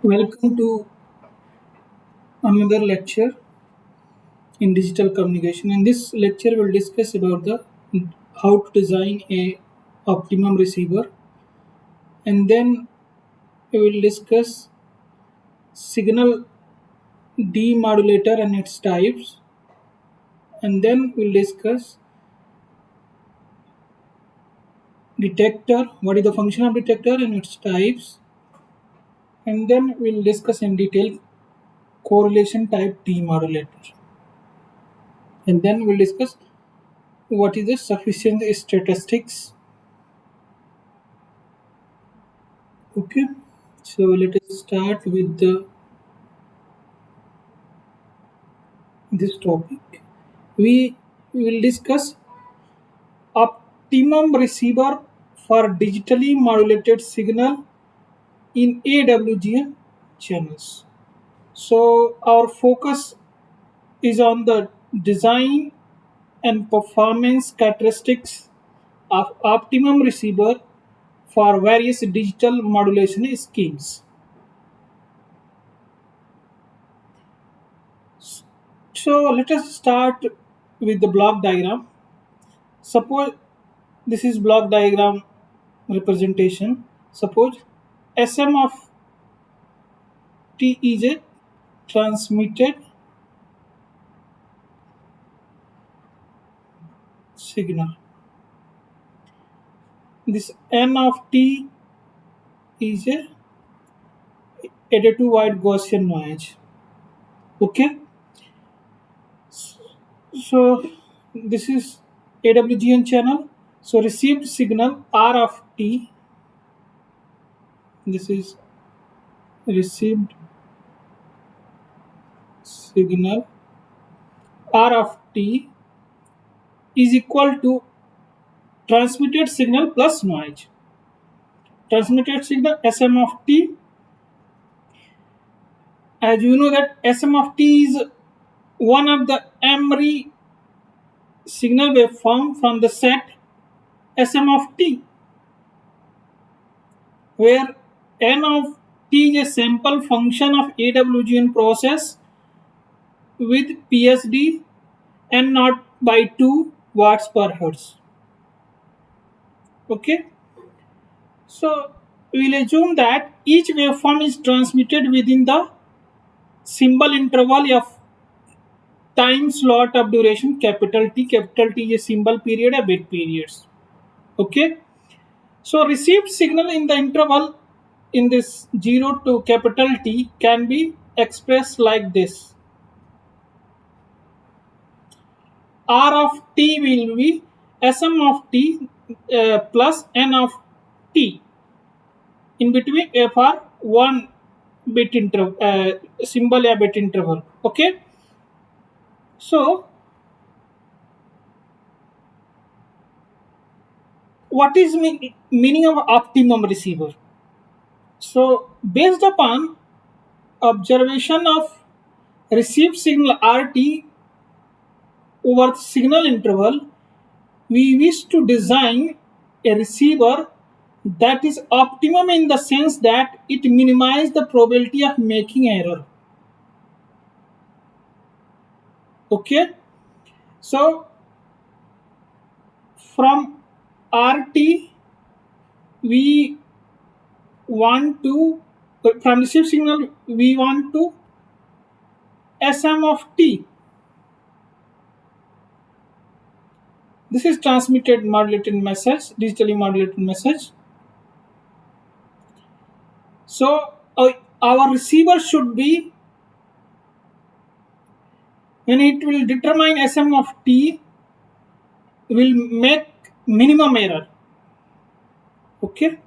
Welcome to another lecture in digital communication. In this lecture, we'll discuss about the how to design a optimum receiver, and then we will discuss signal demodulator and its types, and then we'll discuss detector, what is the function of detector and its types, and then we'll discuss in detail correlation type demodulator, and then we'll discuss what is the sufficiency statistics. Okay, so let us start with this topic. We will discuss optimum receiver for digitally modulated signal in AWGN channels. So our focus is on the design and performance characteristics of optimum receiver for various digital modulation schemes. So let us start with the block diagram. Suppose this is block diagram representation. Suppose Sm of T is a transmitted signal. This N of T is a additive white Gaussian noise. Okay, so this is AWGN channel. So received signal R of T. This is received signal R of T is equal to transmitted signal plus noise. Transmitted signal Sm of T, as you know that Sm of T is one of the Emery signal waveform from the set Sm of T, where N of T is a sample function of AWGN process with PSD N naught by 2 watts per hertz. Okay, so we'll assume that each waveform is transmitted within the symbol interval of time slot of duration capital T. Capital T is a symbol period, a bit periods. Okay, so received signal in the interval in this 0 to capital T can be expressed like this. R of T will be Sm of T plus N of T in between for one bit interval, symbol a bit interval. Okay, so what is meaning of optimum receiver? So based upon observation of received signal RT over signal interval, we wish to design a receiver that is optimum in the sense that it minimizes the probability of making error. Okay, so from RT we want to, from received signal we want to Sm of T. This is transmitted modulated message, digitally modulated message. So our receiver should be, when it will determine Sm of T, will make minimum error. Okay,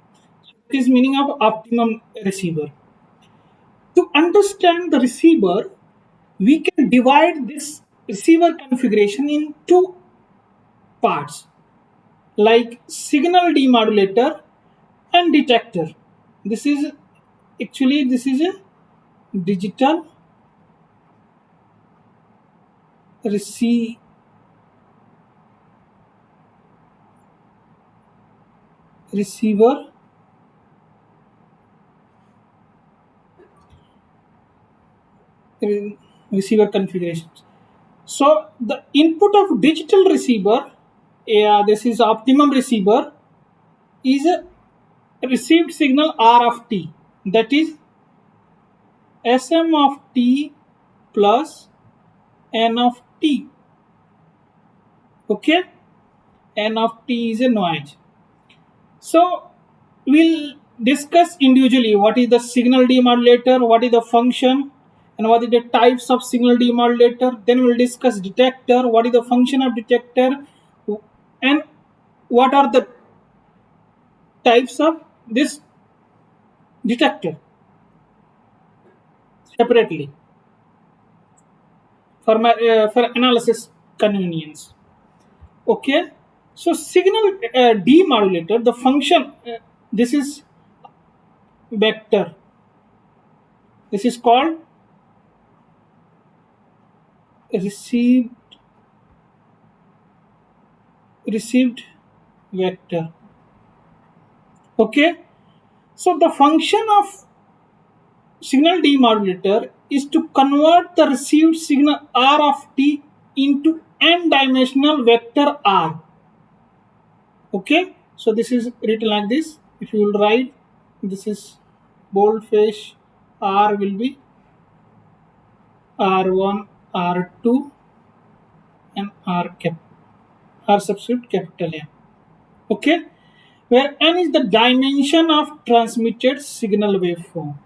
it is meaning of optimum receiver. To understand the receiver, we can divide this receiver configuration in two parts, like signal demodulator and detector. This is a digital receiver, receiver configurations. So the input of digital receiver, this is optimum receiver, is a received signal R of t, that is Sm of t plus n of t. Okay, n of t is a noise. So we'll discuss individually what is the signal demodulator, what is the function, and what is the types of signal demodulator. Then we'll discuss detector, what is the function of detector, and what are the types of this detector separately for analysis convenience. Okay, so signal demodulator, the function, this is vector. This is called received vector. Okay, so the function of signal demodulator is to convert the received signal R of t into n-dimensional vector R. Okay, so this is written like this. If you will write, this is boldface, R will be R1, R2, and R subscript capital M. Okay, where n is the dimension of transmitted signal waveform.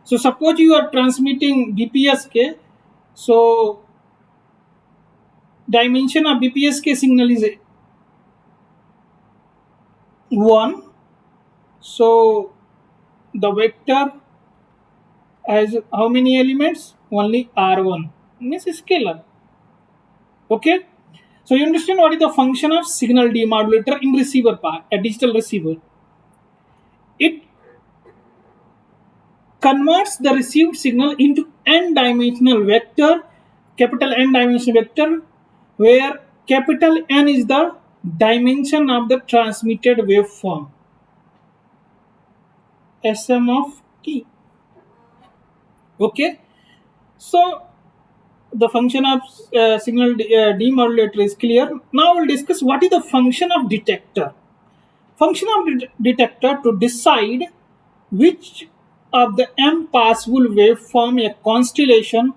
So suppose you are transmitting BPSK, so dimension of BPSK signal is 1. So the vector has how many elements? Only R1. Means scalar. Okay. So you understand what is the function of signal demodulator in receiver part, a digital receiver. It converts the received signal into n-dimensional vector, capital N-dimensional vector, where capital N is the dimension of the transmitted waveform, Sm of t. Okay, so the function of signal demodulator is clear. Now we'll discuss what is the function of detector. Function of detector to decide which of the m possible waveform a constellation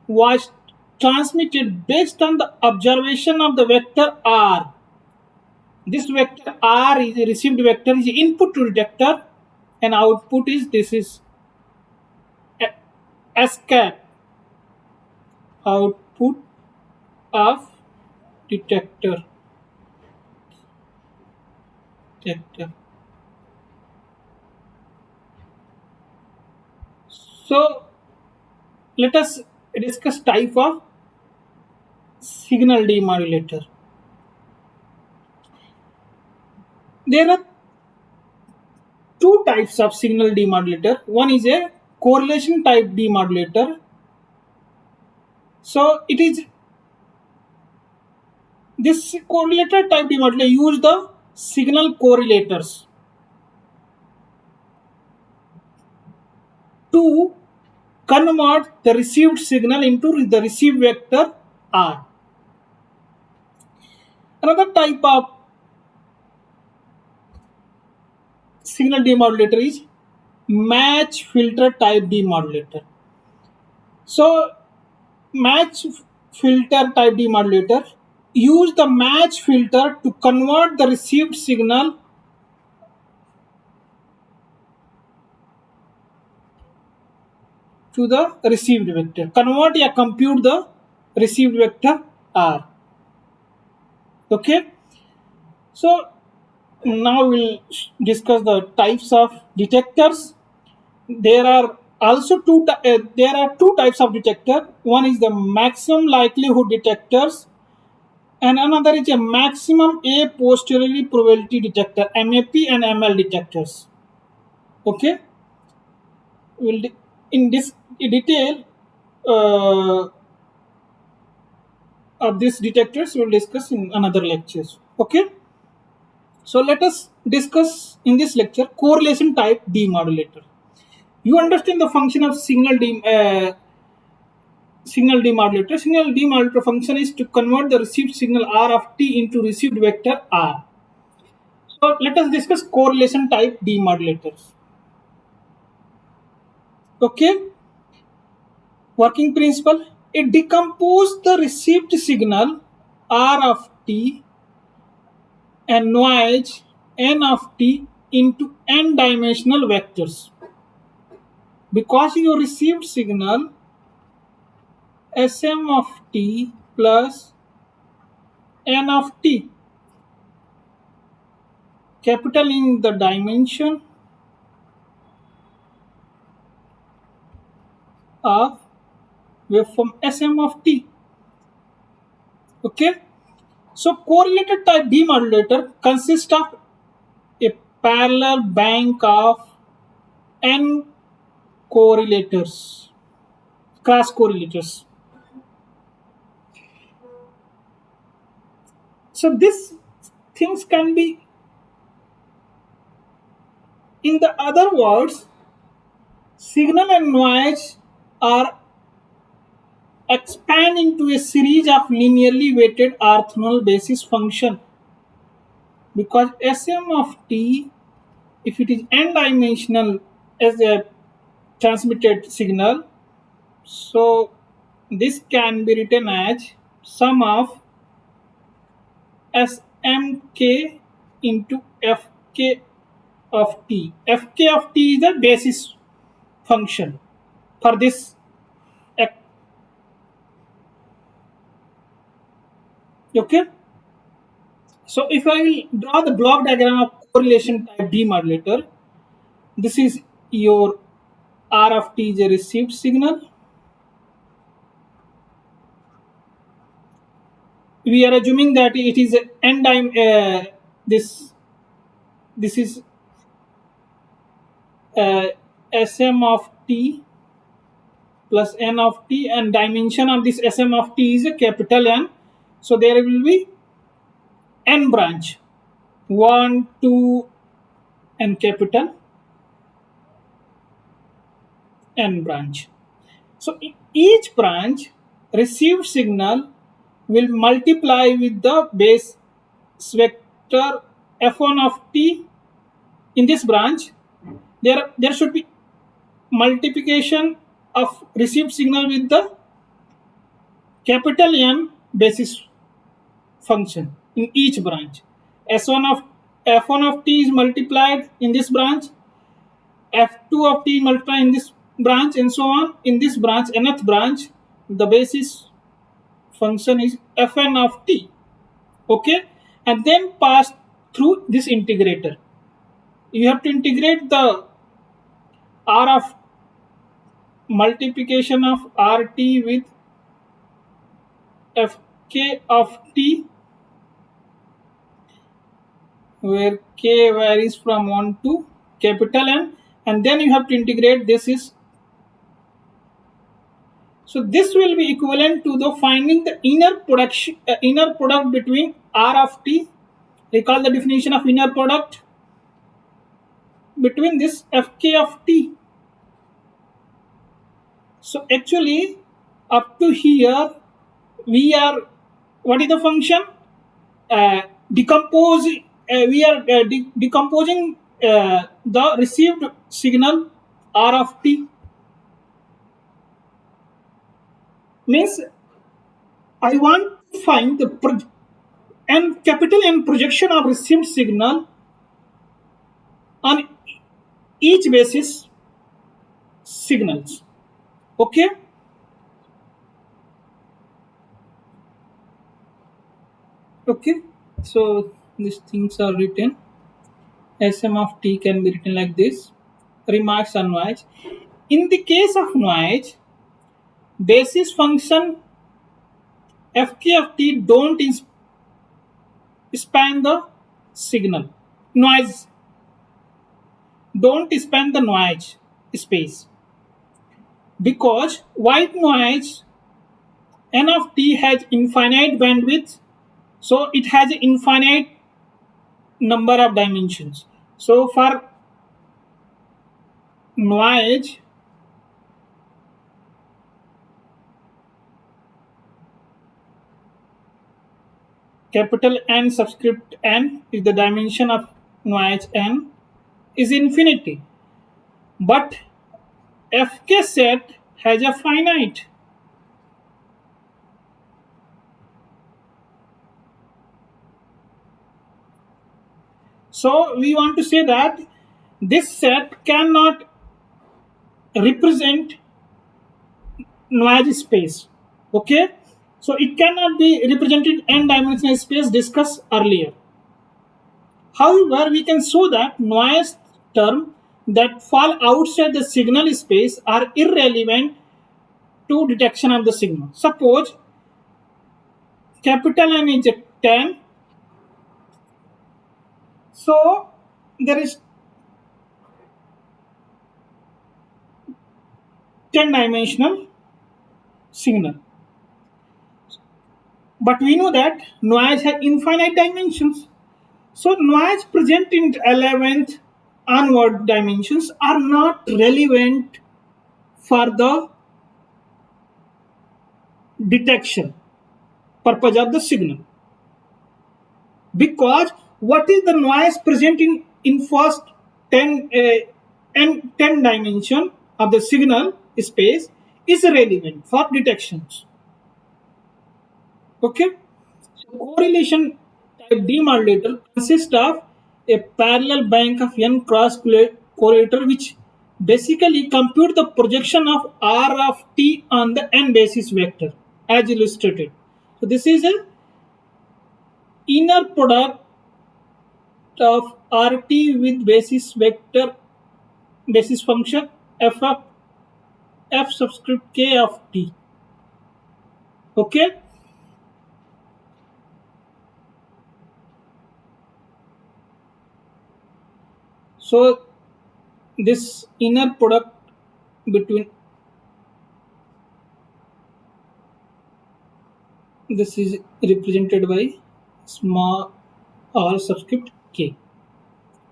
was transmitted based on the observation of the vector r. This vector r is a received vector, is input to detector, and output is this is SCAT, output of detector. So let us discuss type of signal demodulator. There are two types of signal demodulator. One is a correlation type demodulator. So it is this correlator type demodulator use the signal correlators to convert the received signal into the received vector R. Another type of signal demodulator is match filter type demodulator. So match filter type demodulator use the match filter to convert the received signal to the received vector. Convert or compute the received vector R. Okay. So now we'll discuss the types of detectors. There are also two types of detector. One is the maximum likelihood detectors, and another is a maximum a posteriori probability detector, MAP and ML detectors. Okay, we'll in this detail of these detectors we'll discuss in another lectures. Okay, so let us discuss in this lecture correlation type demodulator. You understand the function of signal demodulator. Signal demodulator function is to convert the received signal R of t into received vector R. So let us discuss correlation type demodulators. Okay, working principle. It decomposes the received signal R of t and noise n of t into n dimensional vectors. Because you received signal Sm of t plus n of t, capital in the dimension of waveform Sm of t. Okay, so correlated type demodulator consists of a parallel bank of n correlators, cross correlators. So these things can be, in the other words, signal and noise are expand into a series of linearly weighted orthogonal basis function, because Sm of t, if it is n dimensional as a transmitted signal, so this can be written as sum of Smk into Fk of t. Fk of t is the basis function for this. Okay, so if I will draw the block diagram of correlation type demodulator, this is your R of t is a received signal. We are assuming that it is n time. This is Sm of t plus n of t, and dimension of this Sm of t is a capital N. So there will be n branch, 1, 2, and capital N branch. So each branch received signal will multiply with the base vector f1 of t. In this branch, there should be multiplication of received signal with the capital N basis function in each branch. S1 of f1 of t is multiplied in this branch, f2 of t multiplied in this branch, and so on. In this branch, nth branch, the basis function is fn of t. Okay, and then pass through this integrator. You have to integrate the r of multiplication of rt with fk of t, where k varies from 1 to capital N, and then you have to integrate this is. So this will be equivalent to the finding the inner product between r of t. Recall the definition of inner product between this fk of t. So actually, up to here, we are, what is the function? Decompose. We are decomposing the received signal r of t. Means I want to find the capital N projection of received signal on each basis signals. Okay. Okay. So these things are written. Sm of t can be written like this. Remarks on noise. In the case of noise, basis function fk of t don't span the signal. Noise don't span the noise space, because white noise n of t has infinite bandwidth, so it has an infinite number of dimensions. So for noise capital N subscript n is the dimension of noise n is infinity, but fk set has a finite. So we want to say that this set cannot represent noise space. Okay, so it cannot be represented n dimensional space discussed earlier. However, we can show that noise terms that fall outside the signal space are irrelevant to detection of the signal. Suppose capital N is a 10, so there is 10 dimensional signal. But we know that noise has infinite dimensions. So noise present in 11th onward dimensions are not relevant for the detection purpose of the signal, because what is the noise present in first 10 and 10 dimension of the signal space is relevant for detections. Okay, so correlation type demodulator consists of a parallel bank of n cross correlator which basically compute the projection of r of t on the n basis vector as illustrated. So this is a inner product of rt with basis vector basis function f of f subscript k of t. Okay, so this inner product between this is represented by small r subscript k.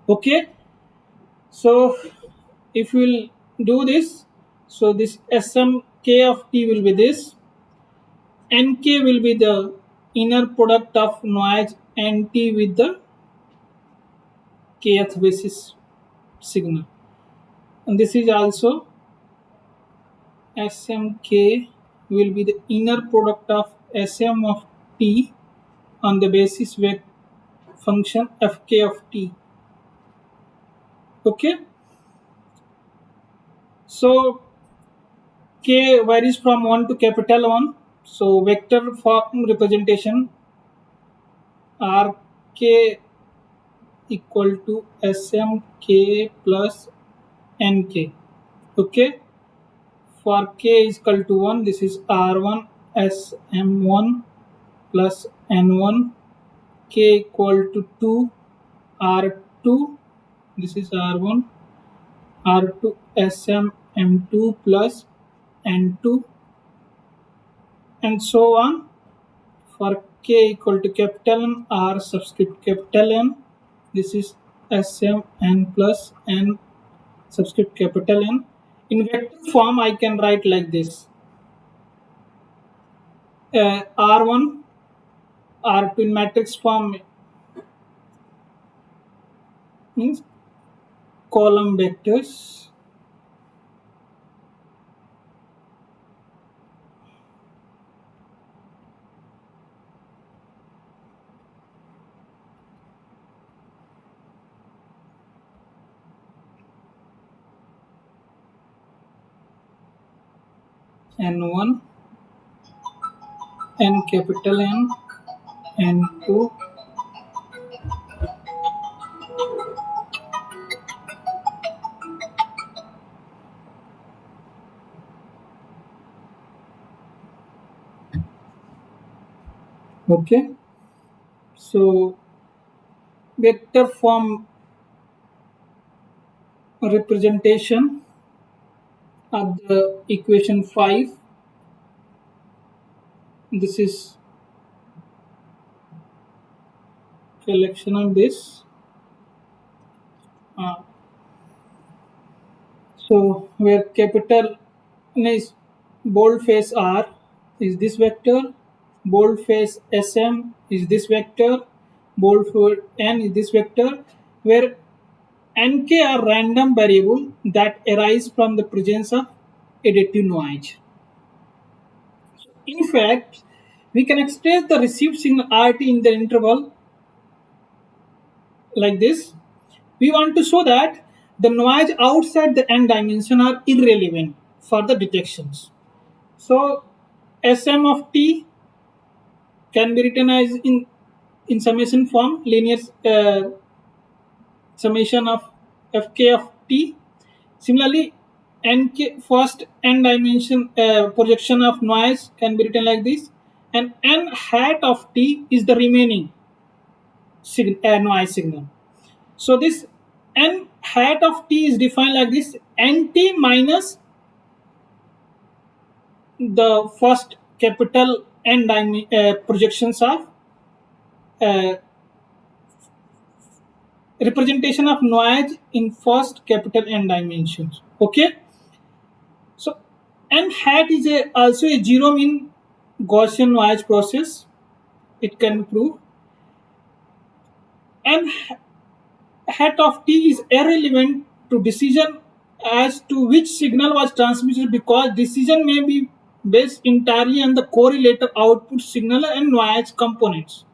Okay, so if we'll do this, so this sm k of t will be this, nk will be the inner product of noise nt with the kth basis signal, and this is also smk will be the inner product of sm of t on the basis function fk of t. Okay, so k varies from 1 to capital 1. So vector form representation rk equal to smk plus nk. Okay, for k is equal to 1, this is r1 sm1 plus n1, k equal to 2 r2, this is r1 r2 sm m2 plus n2, and so on. For k equal to capital N r subscript capital N, this is sm n plus n subscript capital N. In vector form I can write like this, r1 r2 in matrix form means column vectors, n1 n capital N n2 okay. So vector form representation of the equation 5, this is collection of this. So where capital N is boldface R is this vector, boldface SM is this vector, boldface N is this vector, where Nk are random variable that arise from the presence of additive noise. In fact, we can express the received signal RT in the interval like this. We want to show that the noise outside the n dimension are irrelevant for the detections. So Sm of t can be written as in summation form, linear summation of fk of t. Similarly, nk first n dimension projection of noise can be written like this, and n hat of t is the remaining noise signal. So this n hat of t is defined like this: nt minus the first capital N projections of uh, representation of noise in first capital N dimensions. Okay, so n hat is also a zero mean Gaussian noise process. It can prove n hat of t is irrelevant to decision as to which signal was transmitted, because decision may be based entirely on the correlator output signal and noise components.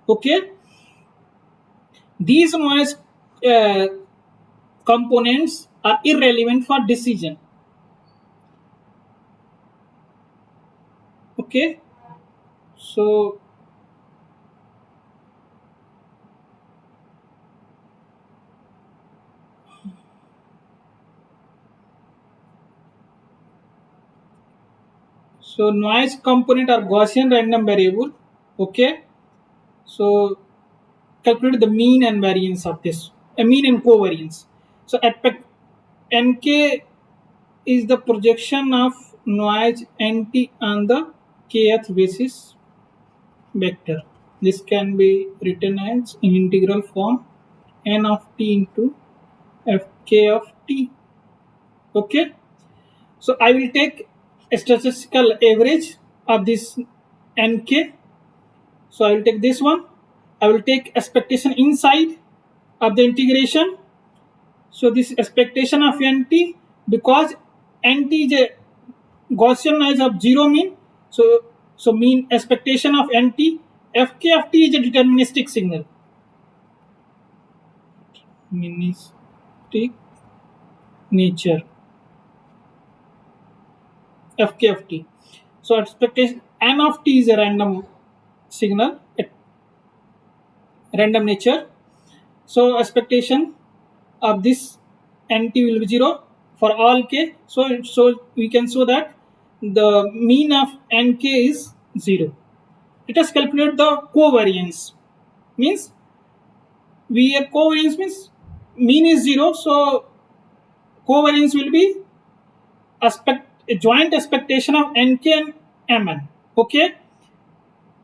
Okay, these noise uh, components are irrelevant for decision. Okay, so noise component are Gaussian random variable. Okay, so calculate the mean and variance of this, a mean and covariance. So at nk is the projection of noise nt on the kth basis vector. This can be written as in integral form n of t into fk of t. Okay, so I will take a statistical average of this nk. So I will take this one. I will take expectation inside of the integration. So this expectation of nt, because nt is a Gaussian noise of zero mean. So mean expectation of nt, fk of t is a deterministic signal. Deterministic nature. Fk of t. So expectation n of t is a random signal, random nature. So expectation of this nt will be 0 for all k. So we can show that the mean of nk is 0. Let us calculate the covariance. Means covariance means mean is 0, so covariance will be a joint expectation of nk and mn. Okay,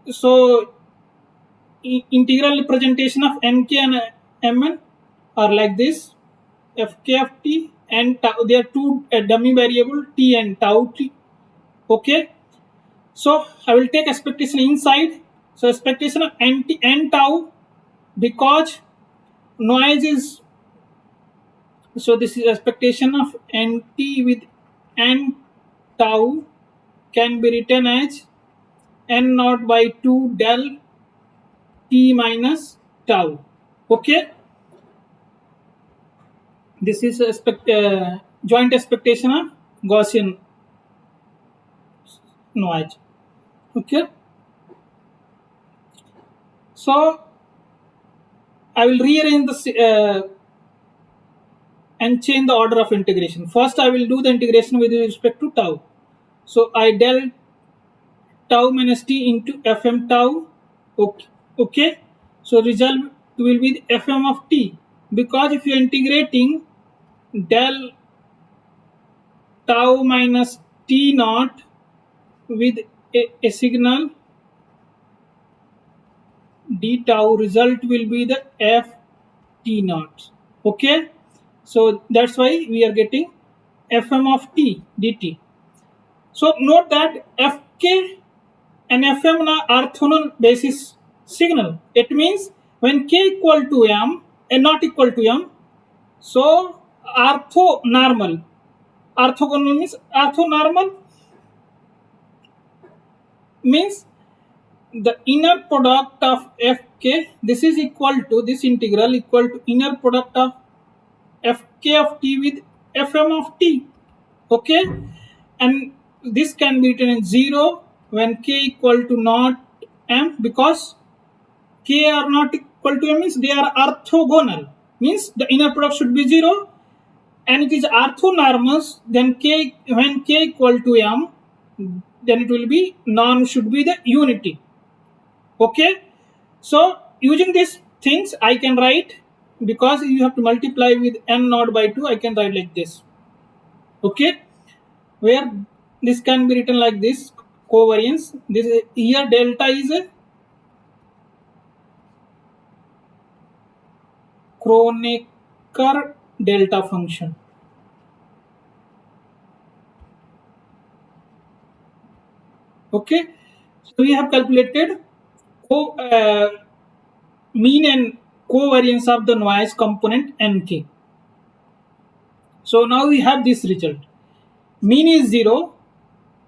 so integral representation of nk and mn are like this: fk of t and tau. They are two dummy variable t and tau t. Okay, so I will take expectation inside. So expectation of n tau, because noise is, so this is expectation of nt with n tau, can be written as n naught by 2 del t minus tau. Okay, this is joint expectation of Gaussian noise. Okay, so I will rearrange and change the order of integration. First, I will do the integration with respect to tau. So I del tau minus t into fm tau. Okay, okay. So result will be fm of t, because if you are integrating del tau minus t naught with a signal d tau, result will be the f t naught. Okay, so that's why we are getting fm of t dt. So note that fk and fm are orthogonal basis signal. It means when k equal to m and not equal to m, so orthonormal. Orthogonal means orthonormal means the inner product of fk, this is equal to, this integral equal to inner product of fk of t with fm of t. Okay, and this can be written in 0 when k equal to not m, because k are not equal to m means they are orthogonal, means the inner product should be 0, and it is orthonormous, then k, when k equal to m, then it will be norm should be the unity. Okay, so using these things I can write, because you have to multiply with n naught by 2, I can write like this. Okay, where this can be written like this, covariance, this here delta is a Kronecker delta function. Okay, so we have calculated mean and covariance of the noise component nk. So now we have this result. Mean is 0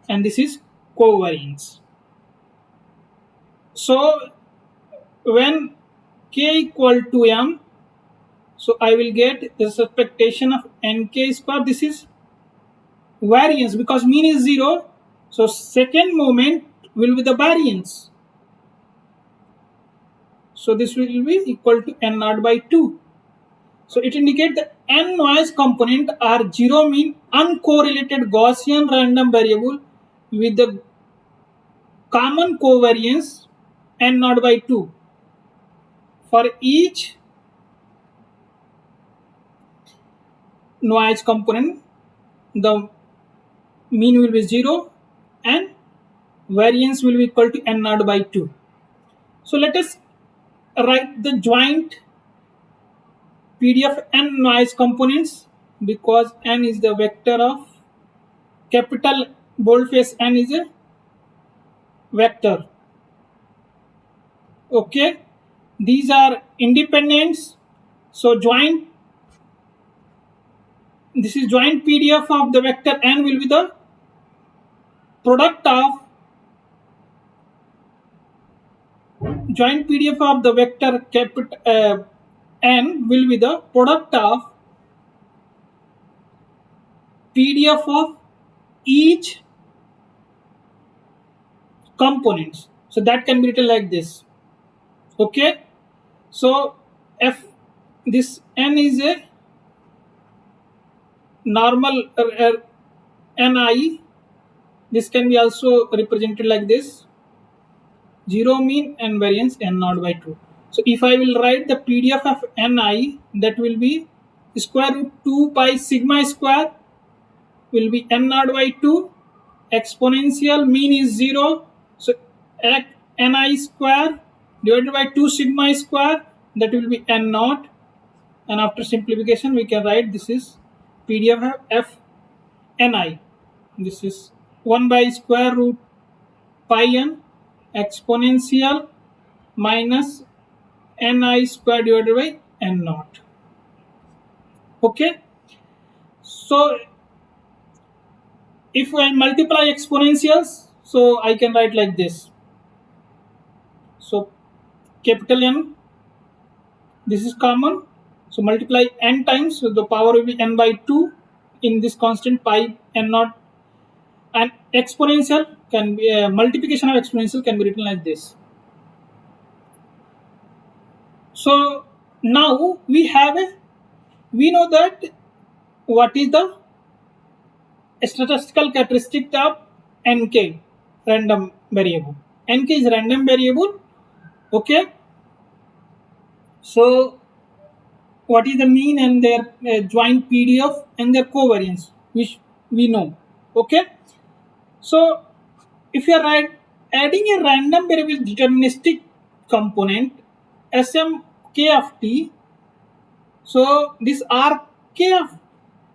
and this is covariance. So when k equal to m, so I will get the expectation of nk square. This is variance because mean is 0. So second moment will be the variance. So this will be equal to n naught by 2. So it indicates the n noise component are 0 mean uncorrelated Gaussian random variable with the common covariance n naught by 2. For each noise component, the mean will be 0 and variance will be equal to n naught by 2. So let us write the joint PD of n noise components, because n is the vector of capital boldface, n is a vector. Okay, these are independents. So joint, this is joint PDF of the vector n will be the product of joint PDF of the vector capital n will be the product of PDF of each components. So that can be written like this. Okay, so f, this n is a normal ni. This can be also represented like this, 0 mean and variance n naught by 2. So if I will write the PDF of ni, that will be square root 2 pi sigma square will be n naught by 2, exponential mean is 0, so ni square divided by 2 sigma square, that will be n naught, and after simplification we can write this is PDF of f ni, this is 1 by square root pi n exponential minus ni square divided by n naught. Okay, so if I multiply exponentials, so I can write like this. So capital N, this is common, so multiply n times, so the power will be n by 2 in this constant pi n naught, and exponential can be multiplication of exponential can be written like this. So now we know that what is the statistical characteristic of nk, random variable. Nk is random variable. Okay, so what is the mean and their joint PDF and their covariance, which we know. Okay, so if you are adding a random variable deterministic component Sm k of t, so this rk of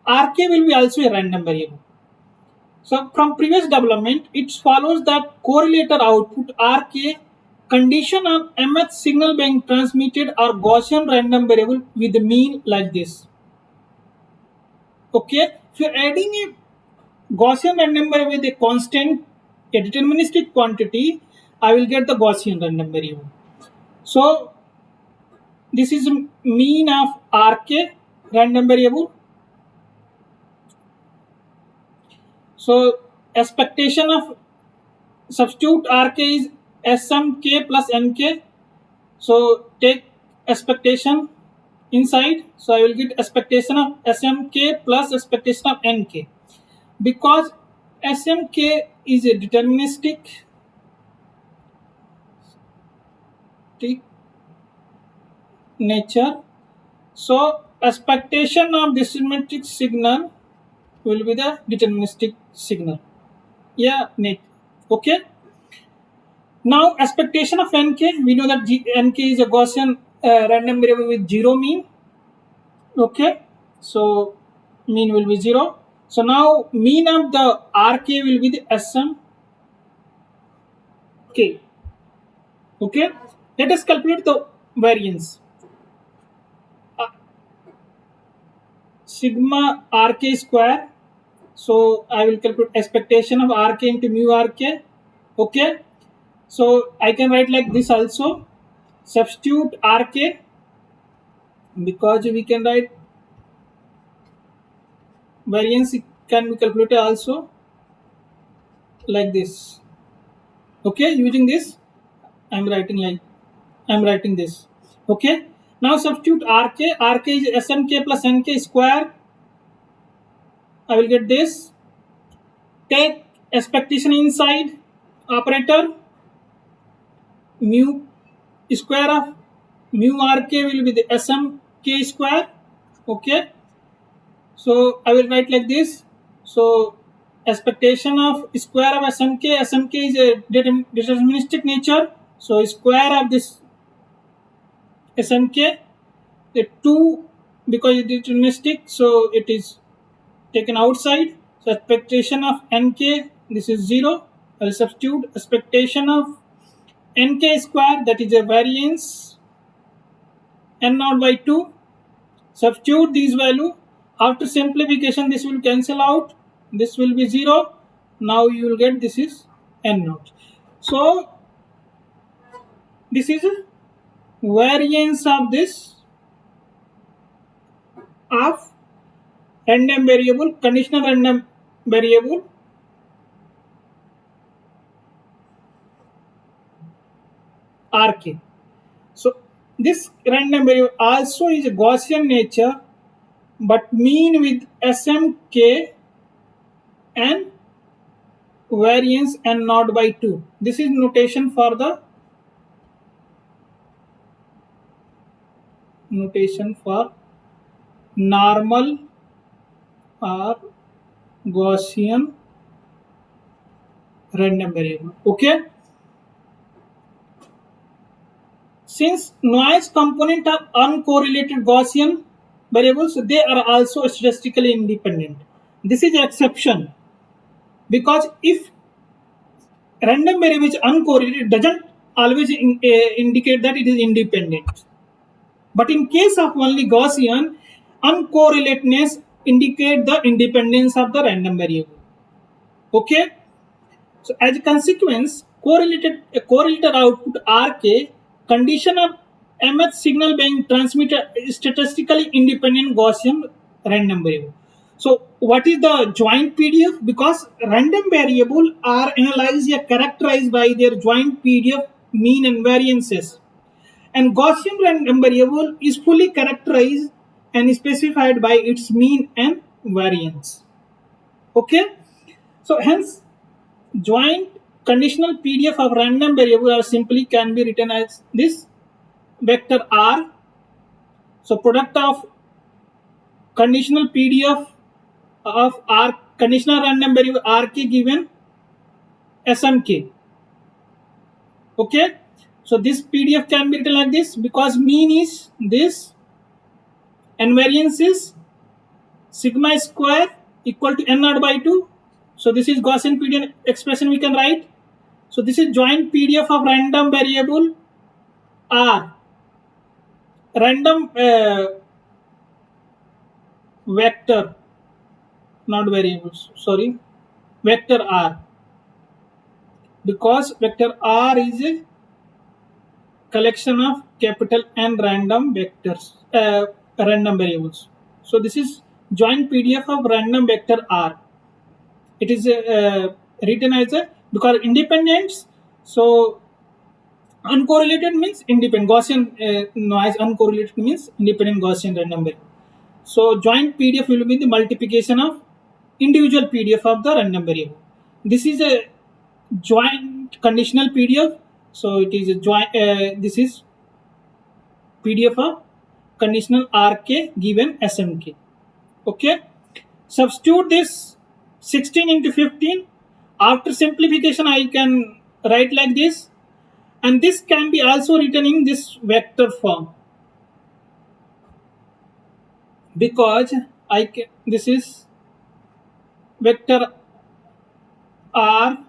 Rk will be also a random variable. So from previous development, it follows that correlator output Rk condition on mth signal being transmitted are Gaussian random variable with the mean like this. Okay, if you're adding a Gaussian random variable with a constant, a deterministic quantity, I will get the Gaussian random variable. So this is mean of Rk random variable. So expectation of substitute Rk is Smk plus Nk. So take expectation inside. So I will get expectation of Smk plus expectation of Nk. Because Smk is a deterministic nature. So expectation of this symmetric signal will be the deterministic signal. Yeah, Nick. Okay. Now expectation of Nk, we know that Nk is a Gaussian random variable with zero mean. Okay, so mean will be 0. So now mean of the Rk will be the Smk. Okay, let us calculate the variance. Sigma Rk square. So I will calculate expectation of Rk into mu Rk. Okay, so I can write like this also. Substitute Rk, because we can write variance can be calculated also like this. Okay, using this I'm writing this. Okay, now substitute Rk. Rk is Smk plus Nk square. I will get this. Take expectation inside operator. Mu square of mu Rk will be the Smk square. Okay, so I will write like this. So expectation of square of Smk is a deterministic nature. So square of this Smk, the 2, because it is deterministic, so it is taken outside. So expectation of Nk, this is 0. I will substitute expectation of Nk square, that is a variance n naught by 2. Substitute this value. After simplification, this will cancel out. This will be 0. Now you will get this is n naught. So this is variance of this of random variable, conditional random variable Rk. So this random variable also is a Gaussian nature, but mean with Smk and variance n naught by 2. This is notation for normal or Gaussian random variable. Okay. Since noise component are uncorrelated Gaussian variables, they are also statistically independent. This is exception, because if random variable is uncorrelated, it doesn't always indicate that it is independent. But in case of only Gaussian, uncorrelatedness indicate the independence of the random variable. Okay. So as a consequence, correlated output Rk condition of mth signal being transmitted statistically independent Gaussian random variable. So what is the joint PDF? Because random variable are analyzed or characterized by their joint PDF mean and variances. And Gaussian random variable is fully characterized and specified by its mean and variance. Okay. So hence joint conditional PDF of random variable are simply can be written as this vector R. So product of conditional PDF of R conditional random variable Rk given Smk. Okay. So this PDF can be written like this, because mean is this and variance is sigma square equal to n naught by 2. So this is Gaussian PDF expression we can write. So this is joint PDF of random variable R, random vector, not variables, sorry, vector R, because vector R is a collection of capital N random vectors, random variables. So this is joint PDF of random vector R. It is written as a, because independence, so uncorrelated means independent, Gaussian noise uncorrelated means independent Gaussian random variable. So joint PDF will be the multiplication of individual PDF of the random variable. This is a joint conditional PDF. So it is a joint. This is PDF of conditional RK given SMK. Okay. Substitute this 16 into 15. After simplification, I can write like this, and this can be also written in this vector form, because I can, this is vector R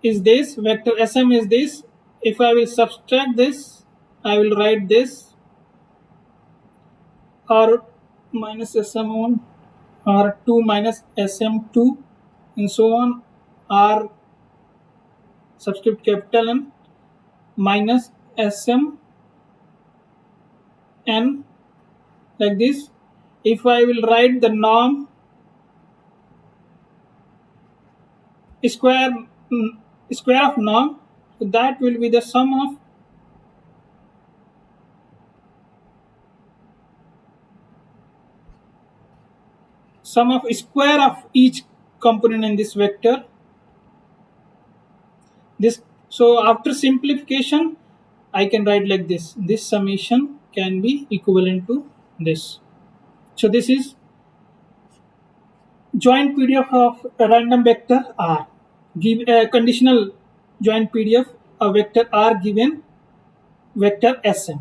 is this, vector SM is this. If I will subtract this, I will write this R minus SM1, R2 minus SM2, and so on. R substitute capital M minus SM N, like this. If I will write the norm square of norm, so that will be the sum of square of each component in this vector. This, so after simplification, I can write like this. This summation can be equivalent to this. So this is joint PDF of a random vector R. Give a conditional joint PDF of vector R given vector SM.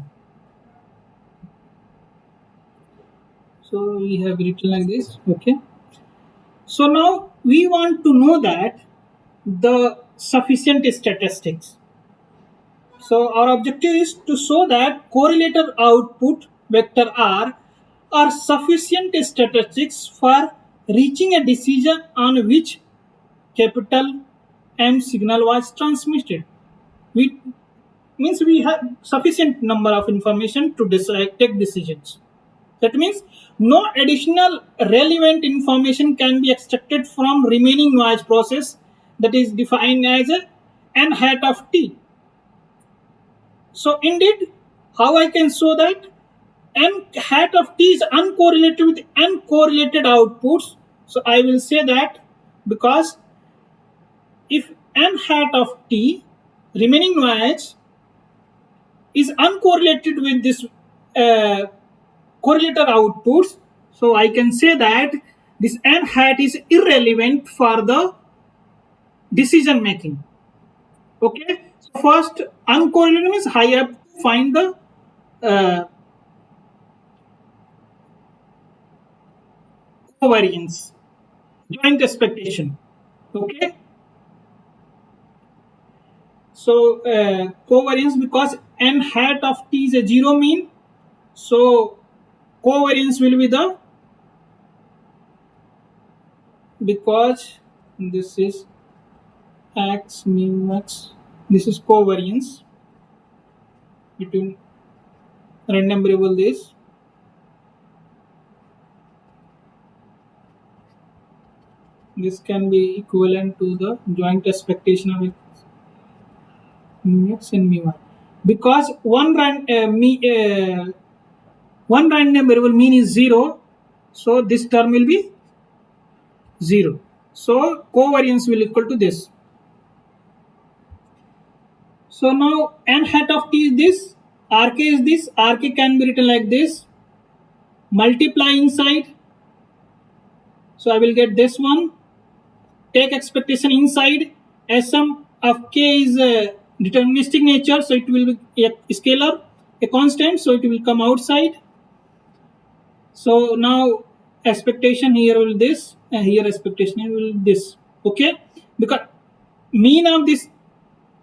So we have written like this. Okay. So now we want to know that the sufficient statistics. So our objective is to show that correlator output vector R are sufficient statistics for reaching a decision on which capital M signal was transmitted. We means we have sufficient number of information to take decisions. That means no additional relevant information can be extracted from remaining noise process, that is defined as a n hat of t. So indeed, how I can show that n hat of t is uncorrelated with n correlated outputs. So I will say that because if n hat of t remaining noise is uncorrelated with this correlator outputs, so I can say that this n hat is irrelevant for the decision making. Okay, so first uncorrelated means I have to find the covariance, joint expectation. Okay, so covariance, because n hat of t is a zero mean, so covariance will be the, because this is x mu x, this is covariance between random variable this can be equivalent to the joint expectation of mu x and mu y, because one random variable mean is 0, so this term will be 0. So covariance will equal to this. So now n hat of t is this, rk is this, rk can be written like this, multiply inside, so I will get this one, take expectation inside, sm of k is a deterministic nature, so it will be a scalar, a constant, so it will come outside. So now expectation here will this, and here expectation will this. Okay, because mean of this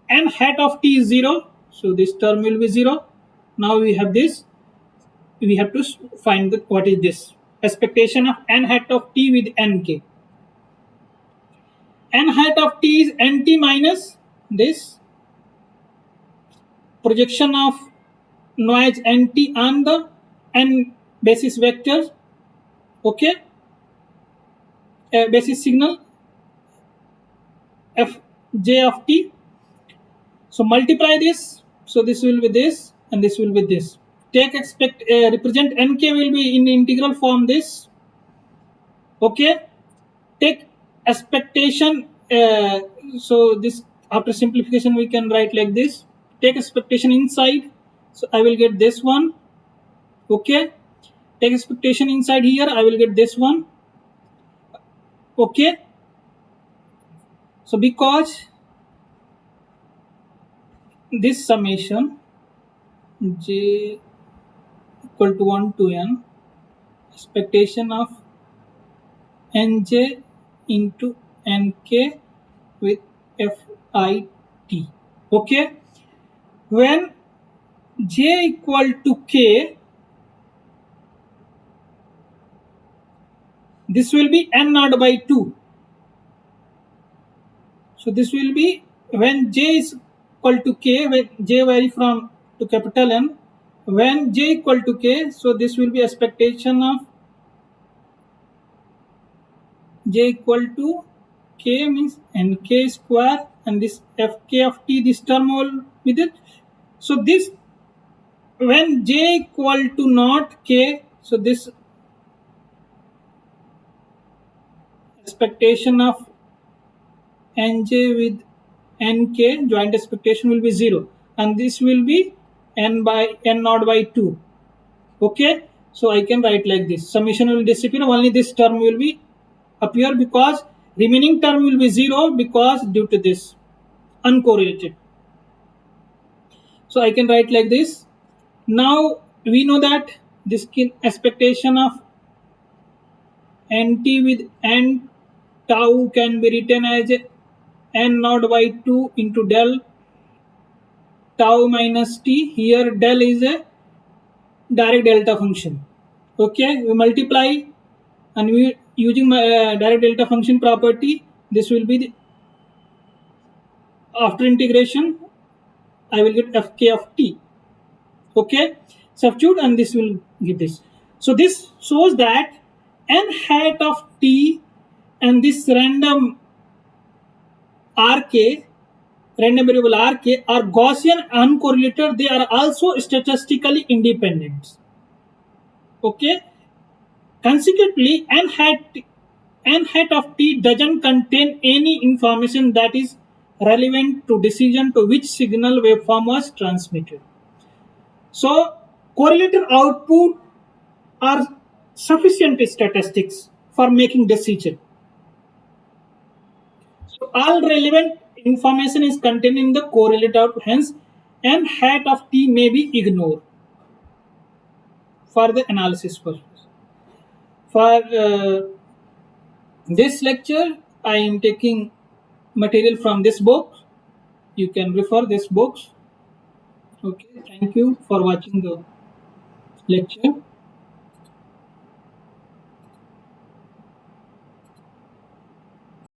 n hat of t is 0, so this term will be 0. Now we have this, we have to find what is this expectation of n hat of t with nk. N hat of t is nt minus this projection of noise nt on the n basis vectors. Okay, basis signal fj of t. So multiply this, so this will be this and this will be this. Take represent nk will be in integral form this. Okay, take expectation, so this after simplification we can write like this. Take expectation inside, so I will get this one. Okay, take expectation inside here, I will get this one. Okay, so because this summation j equal to 1 to n expectation of nj into nk with fit. Okay, when j equal to k, this will be n naught by 2. So this will be when j is equal to k, when j vary from to capital N, when j equal to k, so this will be expectation of j equal to k means nk square, and this fk of t, this term will with it. So this when j equal to not k, so this expectation of nj with nk joint expectation will be 0, and this will be n naught by 2. Okay, so I can write like this, summation will disappear, only this term will be appear because remaining term will be 0 because due to this uncorrelated. So I can write like this. Now we know that this expectation of nt with n tau can be written as n naught by 2 into del tau minus t. Here del is a direct delta function. Okay, we multiply and we using my direct delta function property, this will be the, after integration I will get fk of t. Okay, substitute and this will give this. So this shows that n hat of t and this random rk, random variable rk, are Gaussian uncorrelated. They are also statistically independent. Okay, consequently n hat of t doesn't contain any information that is relevant to decision to which signal waveform was transmitted. So correlated output are sufficient statistics for making decision. So all relevant information is contained in the correlated output, hence n hat of t may be ignored for the analysis purpose. For this lecture, I am taking material from this book. You can refer this books. Okay, thank you for watching the lecture.